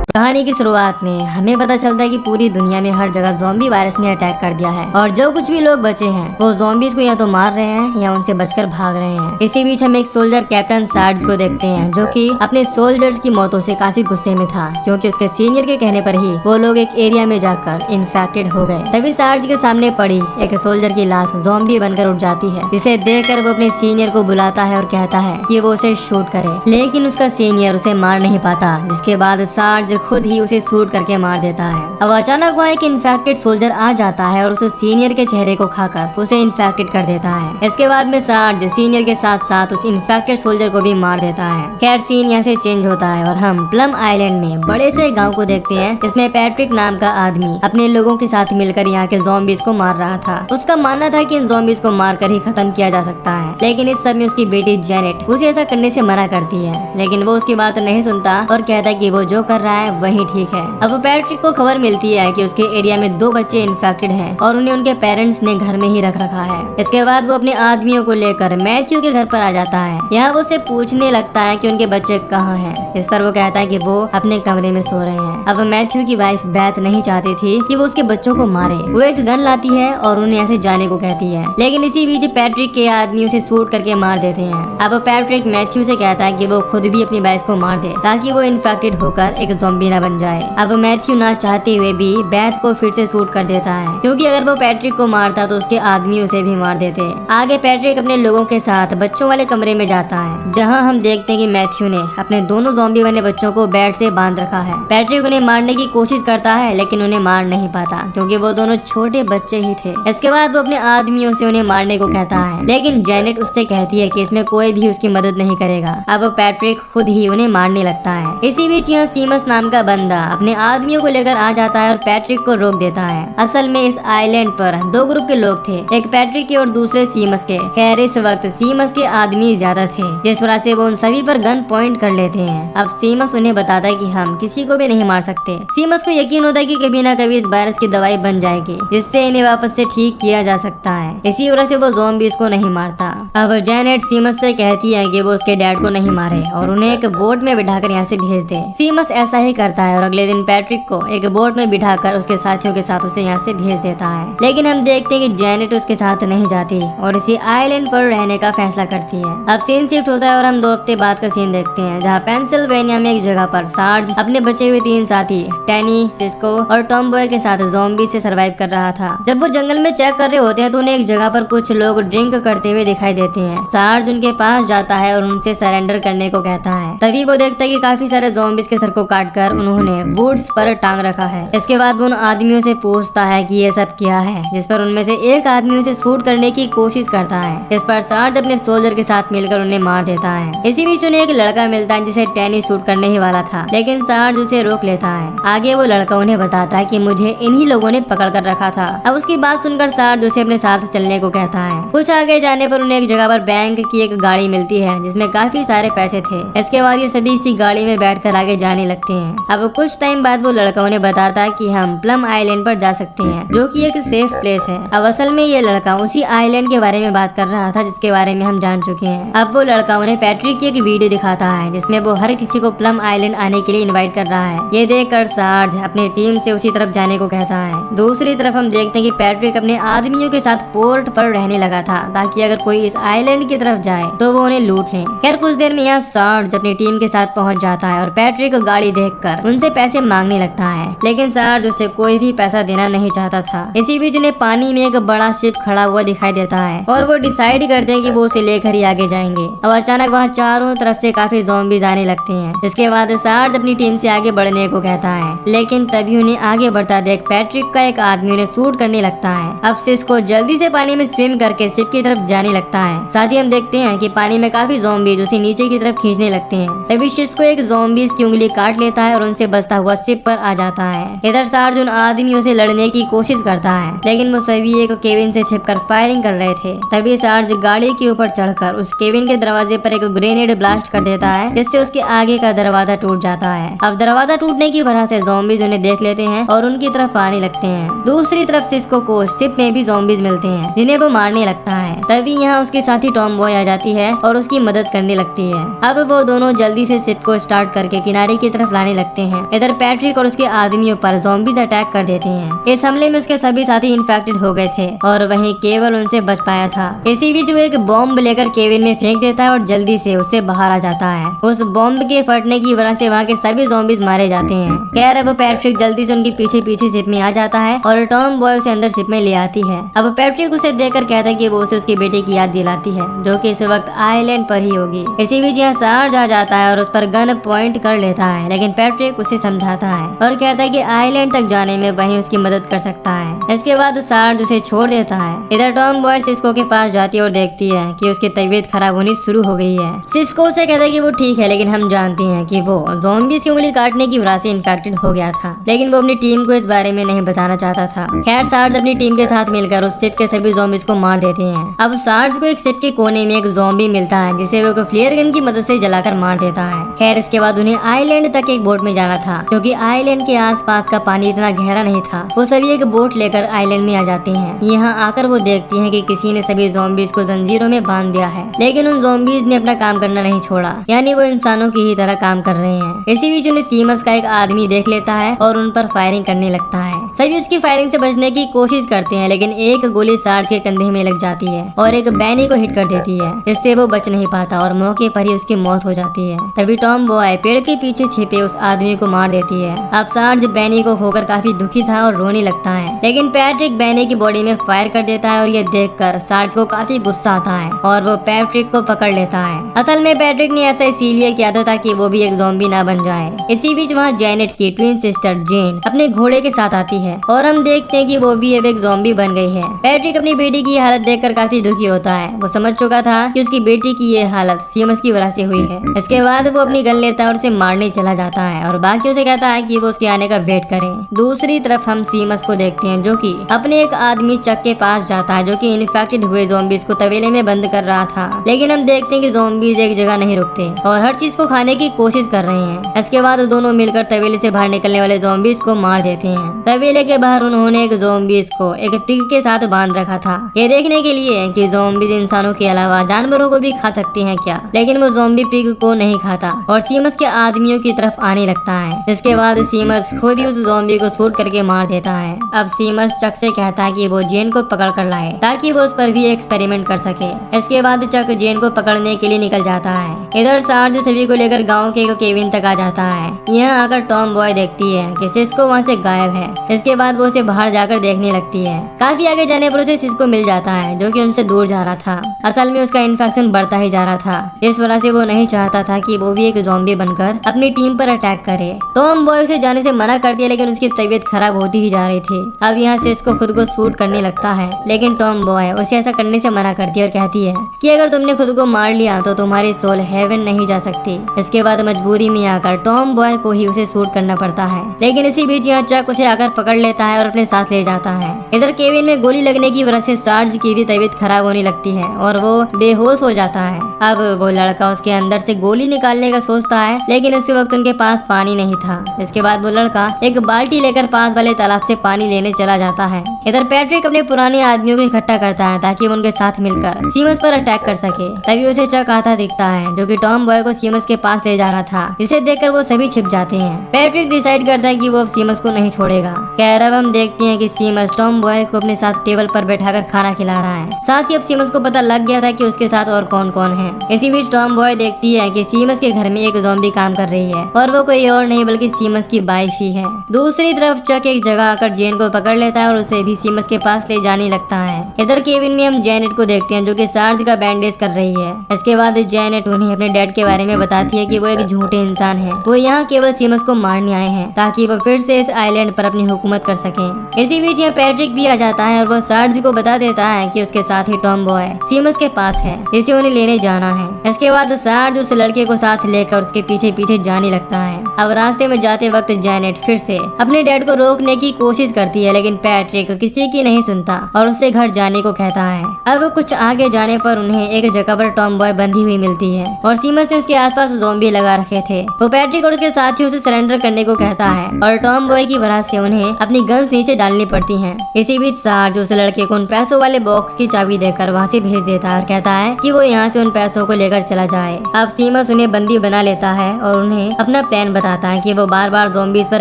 कहानी की शुरुआत में हमें पता चलता है कि पूरी दुनिया में हर जगह ज़ॉम्बी वायरस ने अटैक कर दिया है और जो कुछ भी लोग बचे हैं वो ज़ॉम्बीज को या तो मार रहे हैं या उनसे बचकर भाग रहे हैं। इसी बीच हम एक सोल्जर कैप्टन सार्ज को देखते हैं जो कि अपने सोल्जर्स की मौतों से काफी गुस्से में था, क्योंकि उसके सीनियर के कहने पर ही वो लोग एक एरिया में जाकर इन्फेक्टेड हो गए। तभी सार्ज के सामने पड़ी एक सोल्जर की लाश ज़ॉम्बी बनकर उठ जाती है, जिसे देखकर वो अपने सीनियर को बुलाता है और कहता है कि वो उसे शूट करे, लेकिन उसका सीनियर उसे मार नहीं पाता, जिसके बाद सार्ज खुद ही उसे शूट करके मार देता है। अब अचानक वहाँ एक इन्फेक्टेड सोल्जर आ जाता है और उसे सीनियर के चेहरे को खाकर उसे इन्फेक्टेड कर देता है। इसके बाद में सार्ज सीनियर के साथ साथ उस इन्फेक्टेड सोल्जर को भी मार देता है। खैर सीन यहाँ से चेंज होता है और हम प्लम आइलैंड में बड़े से गाँव को देखते हैं, जिसमें पैट्रिक नाम का आदमी अपने लोगों के साथ मिलकर यहाँ के ज़ॉम्बीज को मार रहा था। उसका मानना था कि इन ज़ॉम्बीज को मारकर ही खत्म किया जा सकता है, लेकिन इस समय उसकी बेटी जेनेट उसे ऐसा करने से मना करती है, लेकिन वो उसकी बात नहीं सुनता और कहता है कि वो जो कर रहा है वही ठीक है। अब पैट्रिक को खबर मिलती है कि उसके एरिया में 2 बच्चे इन्फेक्टेड हैं और उन्हें उनके पेरेंट्स ने घर में ही रख रखा है। इसके बाद वो अपने आदमियों को लेकर मैथ्यू के घर पर आ जाता है। यहाँ वो उसे पूछने लगता है कि उनके बच्चे कहाँ हैं। इस पर वो कहता है कि वो अपने कमरे में सो रहे हैं। अब मैथ्यू की वाइफ बैथ नहीं चाहती थी कि वो उसके बच्चों को मारे। वो एक गन लाती है और उन्हें ऐसे जाने को कहती है, लेकिन इसी बीच पैट्रिक के आदमी उसे शूट करके मार देते हैं। अब पैट्रिक मैथ्यू से कहता है कि वो खुद भी अपनी वाइफ को मार दे ताकि वो इन्फेक्टेड होकर एक ज़ॉम्बी न बन जाए। अब मैथ्यू ना चाहते हुए भी बैथ को फिर से शूट कर देता है, क्योंकि अगर वो पैट्रिक को मारता तो उसके आदमी उसे भी मार देते। आगे पैट्रिक अपने लोगों के साथ बच्चों वाले कमरे में जाता है, जहां हम देखते हैं कि मैथ्यू ने अपने दोनों ज़ॉम्बी बने बच्चों को बेड से बांध रखा है। पैट्रिक उन्हें मारने की कोशिश करता है, लेकिन उन्हें मार नहीं पाता, क्योंकि वो दोनों छोटे बच्चे ही थे। इसके बाद वो अपने आदमियों से उन्हें मारने को कहता है, लेकिन जेनेट उससे कहती है कि इसमें कोई भी उसकी मदद नहीं करेगा। अब पैट्रिक खुद ही उन्हें मारने लगता है। इसी बीच यहाँ सीमस नाम का बंदा अपने आदमियों को लेकर आ जाता है और पैट्रिक को रोक देता है। असल में इस आइलैंड पर 2 ग्रुप के लोग थे, एक पैट्रिक के और दूसरे सीमस के। खैर इस वक्त सीमस के आदमी ज्यादा थे, जिस वजह से वो उन सभी पर गन पॉइंट कर लेते हैं। अब सीमस उन्हें बताता है कि हम किसी को भी नहीं मार सकते। सीमस को यकीन होता है कि कभी ना कभी इस वायरस की दवाई बन जाएगी, जिससे इन्हें वापस से ठीक किया जा सकता है। इसी वजह से वो ज़ॉम्बीज को नहीं मारता। अब जेनेट सीमस से कहती है कि वो उसके डैड को नहीं मारे और उन्हें एक बोट में बिठाकर यहाँ से भेज दे। सीमस ऐसा ही करता है और अगले दिन पैट्रिक को एक बोट में बिठाकर उसके साथियों के साथ उसे यहाँ से भेज देता है। लेकिन हम देखते हैं कि जेनेट उसके साथ नहीं जाती और इसी आइलैंड पर रहने का फैसला करती है। अब सीन शिफ्ट होता है और हम 2 हफ्ते बाद का सीन देखते हैं, जहाँ पेंसिल्वेनिया में एक जगह पर सार्ज अपने बचे हुए 3 साथी टैनी, सिस्को और टॉम बॉय के साथ ज़ॉम्बी से सर्वाइव कर रहा था। जब वो जंगल में चेक कर रहे होते हैं तो उन्हें एक जगह पर कुछ लोग ड्रिंक करते हुए दिखाई देते हैं। सार्ज उनके पास जाता है और उनसे सरेंडर करने को कहता है। तभी वो देखता है कि काफी सारे ज़ॉम्बीज के सर को काटकर उन्होंने वुड्स पर टांग रखा है। इसके बाद वो उन आदमियों से पूछता है कि ये सब क्या है, जिस पर उनमें से एक आदमी उसे शूट करने की कोशिश करता है। इस पर सार्ज अपने सोल्जर के साथ मिलकर उन्हें मार देता है। इसी बीच उन्हें एक लड़का मिलता है जिसे टैनी शूट करने ही वाला था, लेकिन सार्ज उसे रोक लेता है। आगे वो लड़का उन्हें बताता है कि मुझे इन्हीं लोगों ने पकड़ कर रखा था। अब उसकी बात सुनकर सार्ज उसे अपने साथ चलने को कहता है। कुछ आगे जाने पर उन्हें एक जगह पर बैंक की एक गाड़ी मिलती है, जिसमें काफी सारे पैसे थे। इसके बाद ये सभी इसी गाड़ी में बैठकर आगे जाने लगते हैं। अब कुछ टाइम बाद वो लड़का उन्हें बताता है कि हम प्लम आइलैंड पर जा सकते हैं, जो कि एक सेफ प्लेस है। अब असल में ये लड़का उसी आइलैंड के बारे में बात कर रहा था जिसके बारे में हम जान चुके हैं। अब वो लड़का उन्हें पैट्रिक की एक वीडियो दिखाता है, जिसमें वो हर किसी को प्लम आइलैंड आने के लिए इनवाइट कर रहा है। ये देखकर सार्ज अपनी टीम से उसी तरफ जाने को कहता है। दूसरी तरफ हम देखते हैं कि पैट्रिक अपने आदमियों के साथ पोर्ट पर रहने लगा था, ताकि अगर कोई इस आइलैंड की तरफ जाए तो वो उन्हें लूट ले। खैर कुछ देर में यहाँ सार्ज अपनी टीम के साथ पहुँच जाता है और पैट्रिक को गाड़ी देखकर उनसे पैसे मांगने लगता है, लेकिन सार्ज उसे कोई भी पैसा देना नहीं चाहता था। इसी बीच उन्हें पानी में एक बड़ा शिप खड़ा हुआ दिखाई देता है और वो डिसाइड करते हैं कि वो उसे लेकर ही आगे जाएंगे। अब अचानक वहाँ चारों तरफ से काफी ज़ॉम्बीज आने लगते हैं। इसके बाद सार्ज अपनी टीम से आगे बढ़ने को कहता है, लेकिन तभी उन्हें आगे बढ़ता देख पैट्रिक का एक आदमी उन्हें शूट करने लगता है। अब सिस्को जल्दी से पानी में स्विम करके शिप की तरफ जाने लगता है। साथ ही हम देखते हैं कि पानी में काफी ज़ॉम्बीज उसे नीचे की तरफ खींचने लगते हैं। तभी सिस्को एक ज़ॉम्बीज की उंगली काट लेता है और उनसे बचता हुआ शिप पर आ जाता है। इधर सार्ज उन आदमियों से लड़ने की कोशिश करता है, लेकिन वो सभी एक केबिन से छिपकर फायरिंग कर रहे थे। तभी सार्ज गाड़ी के ऊपर चढ़कर उस केबिन के दरवाजे पर एक ग्रेनेड ब्लास्ट कर देता है, जिससे उसके आगे का दरवाजा टूट जाता है। अब दरवाजा टूटने की वजह से ज़ॉम्बीज उन्हें देख लेते हैं और उनकी तरफ आने लगते हैं। दूसरी तरफ सिस्को को शिप में भी ज़ॉम्बीज मिलते हैं, जिन्हें वो मारने लगता है। तभी यहाँ उसके साथी टॉम बॉय आ जाती है और उसकी मदद करने लगती है। अब वो दोनों जल्दी से शिप को स्टार्ट करके किनारे की तरफ लाने लगते हैं। इधर पैट्रिक और उसके आदमियों पर ज़ॉम्बीज अटैक कर देते हैं। इस हमले में उसके सभी साथी इन्फेक्टेड हो गए थे और वहीं केवल उनसे बच पाया था। इसी बीच वो एक बॉम्ब लेकर केविन में फेंक देता है और जल्दी से उससे बाहर आ जाता है। उस बॉम्ब के फटने की वजह से वहाँ के सभी ज़ॉम्बीज मारे जाते हैं। खैर अब पैट्रिक जल्दी से उनके पीछे पीछे शिप में आ जाता है और टॉम बॉय उसे अंदर शिप में ले आती है। अब पैट्रिक उसे देखकर कहता है कि वो उसे उसकी बेटे की याद दिलाती है जो कि इस वक्त आइलैंड पर ही होगी। इसी बीच यहाँ सार्ज आ जाता है और उस पर गन पॉइंट कर लेता है, लेकिन पैट्रिक उसे समझाता है और कहता है कि आइलैंड तक जाने में वही उसकी मदद कर सकता है। इसके बाद सार्ज उसे छोड़ देता है। इधर टॉम बॉय सिस्को के पास जाती है और देखती है कि उसकी तबीयत खराब होनी शुरू हो गई है। सिस्को उसे कहता है कि वो ठीक है, लेकिन हम जानते हैं कि वो ज़ॉम्बीज की उंगली काटने की वजह से इन्फेक्टेड हो गया था, लेकिन वो अपनी टीम को इस बारे में नहीं बताना चाहता था। खैर सार्ज अपनी टीम के साथ मिलकर उस शिप के सभी ज़ॉम्बीज को मार देते हैं। अब सार्ज को एक शिप के कोने में एक ज़ॉम्बी मिलता है जिसे वो फ्लेयर गन की मदद से जलाकर मार देता है। खैर इसके बाद उन्हें आइलैंड तक एक बोट में जाना था क्योंकि आइलैंड के आसपास का पानी इतना गहरा नहीं था। वो सभी एक बोट लेकर आइलैंड में आ जाते हैं। यहाँ आकर वो देखती हैं कि किसी ने सभी ज़ॉम्बीज को जंजीरों में बांध दिया है, लेकिन उन ज़ॉम्बीज ने अपना काम करना नहीं छोड़ा, यानी वो इंसानों की ही तरह काम कर रहे हैं। इसी बीच उन्हें सीमस का एक आदमी देख लेता है और उन पर फायरिंग करने लगता है। सभी उसकी फायरिंग से बचने की कोशिश करते हैं, लेकिन एक गोली सार्ज के कंधे में लग जाती है और एक बैनी को हिट कर देती है। इससे वो बच नहीं पाता और मौके पर ही उसकी मौत हो जाती है। तभी टॉम बॉय पेड़ के पीछे छिपे उस आदमी को मार देती है। अब सार्ज बैनी को खोकर काफी दुखी था और रोने लगता है, लेकिन पैट्रिक बैनी की बॉडी में फायर कर देता है और ये देखकर सार्ज को काफी गुस्सा आता है और वो पैट्रिक को पकड़ लेता है। असल में पैट्रिक ने ऐसा इसीलिए किया था ताकि वो भी एक ज़ॉम्बी ना बन जाए। इसी बीच वहाँ जेनेट की ट्विन सिस्टर जेन अपने घोड़े के साथ आती है और हम देखते हैं कि वो भी अब एक ज़ॉम्बी बन गई है। पैट्रिक अपनी बेटी की हालत देखकर काफी दुखी होता है। वो समझ चुका था कि उसकी बेटी की ये हालत सीमस की वजह से हुई है। इसके बाद वो अपनी गन लेता है और उसे मारने चला जाता है और बाकियों से कहता है कि वो उसके आने का वेट करें। दूसरी तरफ हम सीमस को देखते हैं जो कि अपने एक आदमी चक के पास जाता है जो कि इन्फेक्टेड हुए ज़ॉम्बीज को तवेले में बंद कर रहा था, लेकिन हम देखते हैं कि ज़ॉम्बीज एक जगह नहीं रुकते और हर चीज को खाने की कोशिश कर रहे हैं। इसके बाद दोनों मिलकर तवेले से बाहर निकलने वाले ज़ॉम्बीज को मार देते हैं। तवेले के बाहर उन्होंने एक ज़ॉम्बीज को एक पिग के साथ बांध रखा था, ये देखने के लिए कि ज़ॉम्बीज इंसानों के अलावा जानवरों को भी खा सकते हैं क्या, लेकिन वो ज़ॉम्बी पिग को नहीं खाता और सीमस के आदमियों की तरफ आने लगता है। इसके बाद सीमस खुद ही उस ज़ॉम्बी को शूट करके मार देता है। अब सीमस चक से कहता है कि वो जेन को पकड़ कर लाए ताकि वो उस पर भी एक्सपेरिमेंट कर सके। इसके बाद चक जेन को पकड़ने के लिए निकल जाता है। इधर सार्ज सभी को लेकर गांव के केविन तक आ जाता है। यहाँ आकर टॉम बॉय देखती है कि सिस्को वहाँ से गायब है। इसके बाद वो उसे बाहर जाकर देखने लगती है। काफी आगे जाने पर उसे सिस्को मिल जाता है जो कि उनसे दूर जा रहा था। असल में उसका इन्फेक्शन बढ़ता ही जा रहा था, इस वजह से वो नहीं चाहता था कि वो भी एक ज़ॉम्बी बनकर अपनी टीम पर अटैक करे। टॉम बॉय उसे जाने से मना कर दिया, लेकिन उसकी तबीयत खराब होती ही जा रही थी। अब यहाँ से इसको खुद को शूट करने लगता है, लेकिन टॉम बॉय उसे ऐसा करने से मना करती है और कहती है कि अगर तुमने खुद को मार लिया तो तुम्हारी सोल हेवन नहीं जा सकती। इसके बाद मजबूरी में आकर टॉम बॉय को ही उसे शूट करना पड़ता है, लेकिन इसी बीच यहाँ चक उसे आकर पकड़ लेता है और अपने साथ ले जाता है। इधर केविन में गोली लगने की वजह से सार्ज की भी तबीयत खराब होने लगती है और वो बेहोश हो जाता है। अब वो लड़का उसके अंदर से गोली निकालने का सोचता है, लेकिन इस वक्त उनके पास पानी नहीं था। इसके बाद वो लड़का एक बाल्टी लेकर पास वाले तालाब से पानी लेने चला जाता है। इधर पैट्रिक अपने पुराने आदमियों को इकट्ठा करता है ताकि वो उनके साथ मिलकर सीमस पर अटैक कर सके। तभी उसे चक आता दिखता है जो कि टॉम बॉय को सीमस के पास ले जा रहा था, जिसे देखकर वो सभी छिप जाते हैं। पैट्रिक डिसाइड करता है कि वो अब सीमस को नहीं छोड़ेगा। खैर अब हम देखते हैं कि सीमस टॉम बॉय को अपने साथ टेबल पर बैठाकर खाना खिला रहा है। साथ ही अब सीमस को पता लग गया था कि उसके साथ और कौन कौन है। इसी बीच टॉम बॉय देखती है कि सीमस के घर में एक ज़ॉम्बी काम कर रही है और वो कोई और नहीं बल्कि सीमस की वाइफ ही है। दूसरी तरफ चक एक जगह आकर जेन को पकड़ लेता है और उसे भी सीमस के पास ले जाने लगता है। इधर केविन में हम जेनेट को देखते हैं जो कि सार्ज का बैंडेज कर रही है। इसके बाद जेनेट उन्हें अपने डैड के बारे में बताती है कि वो एक झूठे इंसान है, वो यहाँ केवल सीमस को मारने आए हैं ताकि वो फिर से इस आइलैंड पर अपनी हुकूमत कर सके। इसी बीच यहाँ पैट्रिक भी आ जाता है और वो सार्ज को बता देता है कि उसके साथ ही टॉम बॉय सीमस के पास है, इसे उन्हें लेने जाना है। इसके बाद सार्ज उस लड़के को साथ लेकर उसके पीछे पीछे जाने लगता है। अब रास्ते में जाते वक्त जेनेट फिर से अपने डैड को रोकने की कोशिश करती है, लेकिन पैट्रिक किसी की नहीं सुनता और उससे घर जाने को कहता है। अब कुछ आगे जाने पर उन्हें एक जगह पर टॉम बॉय बंधी हुई मिलती है और सीमस ने उसके आसपास ज़ॉम्बी लगा रखे थे। वो पैट्रिक और उसके साथियों से सरेंडर करने को कहता है और टॉम बॉय की वजह से उन्हें अपनी गन्स नीचे डालनी पड़ती हैं। इसी बीच सार्ज उस लड़के को उन पैसों वाले बॉक्स की चाबी देकर वहाँ से भेज देता है और कहता है कि वो यहाँ से उन पैसों को लेकर चला जाए। अब सीमस उन्हें बंदी बना लेता है और उन्हें अपना प्लान बताता है कि वो बार बार ज़ॉम्बीज पर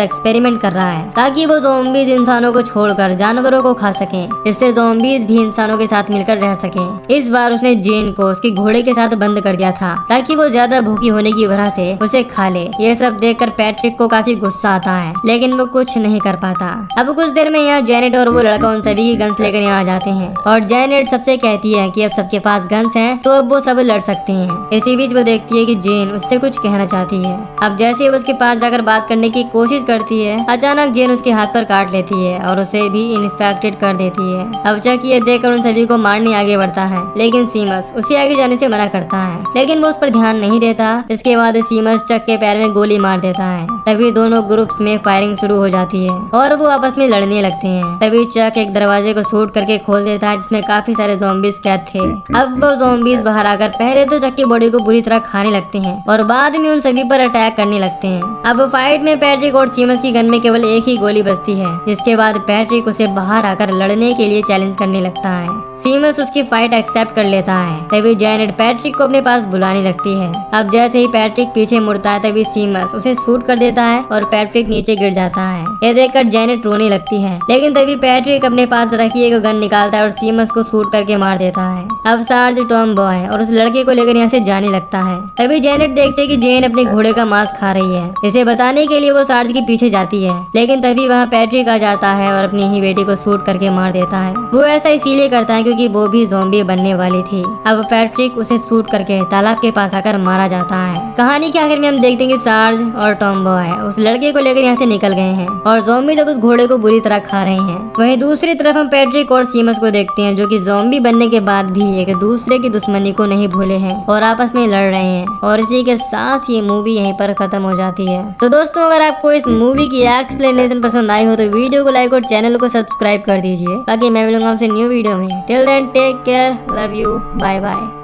एक्सपेरिमेंट कर रहा है ताकि वो ज़ॉम्बीज इंसानों को छोड़कर जानवरों को खा सके, इससे ज़ॉम्बीज भी इंसानों के साथ मिलकर रह सके। इस बार उसने जेन को उसके घोड़े के साथ बंद कर दिया था ताकि वो ज्यादा भूखी होने की वजह से उसे खा ले। ये सब देखकर पैट्रिक को काफी गुस्सा आता है, लेकिन वो कुछ नहीं कर पाता। अब कुछ देर में यहाँ जेनेट और वो लड़का उन सभी की गन्स लेकर यहाँ आ जाते हैं और जेनेट सबसे कहती है कि अब सबके पास गन्स हैं तो अब वो सब लड़ सकते हैं। इसी बीच वो देखती है कि जेन उससे कुछ कहना चाहती है। अब जैसे ही वो उसके पास जाकर बात करने की कोशिश करती है, अचानक जेन उसके हाथ पर काट लेती है और उसे भी इन्फेक्टेड कर देती है। अब चक ये देखकर उन सभी को मारने आगे बढ़ता है, लेकिन सीमस उसे आगे जाने से मना करता है, लेकिन वो उस पर ध्यान नहीं देता। इसके बाद सीमस चक के पैर में गोली मार देता है। तभी दोनों ग्रुप्स में फायरिंग शुरू हो जाती है और वो आपस में लड़ने लगते हैं। तभी चक एक दरवाजे को शूट करके खोल देता है जिसमें काफी सारे ज़ॉम्बीज कैद थे। अब वो ज़ॉम्बीज बाहर आकर पहले तो चक की बॉडी को बुरी तरह खाने लगते हैं और बाद में उन सभी पर अटैक करने लगते हैं। अब फाइट में पैट्रिक और सीमस की गन में केवल एक ही गोली बचती है, जिसके बाद पैट्रिक उसे बाहर आकर लड़ने के लिए चैलेंज करने लगता है। सीमस उसकी फाइट एक्सेप्ट कर लेता है। तभी जेनेट पैट्रिक को अपने पास बुलाने लगती है। अब जैसे ही पैट्रिक पीछे मुड़ता है तभी सीमस उसे शूट कर देता है और पैट्रिक नीचे गिर जाता है। ये देखकर जेनेट रोने लगती है, लेकिन तभी पैट्रिक अपने पास रखी एक गन निकालता है और सीमस को शूट करके मार देता है। अब सार्ज टॉम बॉय और उस लड़के को लेकर यहाँ से जाने लगता है। तभी जेनेट देखते है कि जेन अपने घोड़े का मांस खा रही है। इसे बताने के लिए वो सार्ज के पीछे जाती है, लेकिन तभी वहाँ पैट्रिक आ जाता है और अपनी ही बेटी को शूट करके मार देता है। वो ऐसा इसीलिए करता है क्योंकि वो भी ज़ॉम्बी बनने वाली थी। अब पैट्रिक उसे शूट करके तालाब के पास आकर मारा जाता है। कहानी के आखिर में हम देखते हैं कि सार्ज और टॉम बॉय उस लड़के को लेकर यहाँ से निकल गए हैं और ज़ॉम्बी जब उस घोड़े को बुरी तरह खा रहे हैं। वहीं दूसरी तरफ हम पैट्रिक और सीमस को देखते हैं जो कि ज़ॉम्बी बनने के बाद भी एक दूसरे की दुश्मनी को नहीं भूले हैं और आपस में लड़ रहे हैं। और इसी के साथ ये मूवी यहीं पर खत्म हो जाती है। तो दोस्तों, अगर आपको इस मूवी की एक्सप्लेनेशन पसंद आई हो तो वीडियो को लाइक और चैनल को सब्सक्राइब कर दीजिए, ताकि मैं मिलूंगा आपसे न्यू वीडियो में। Till then take care, love you, bye bye.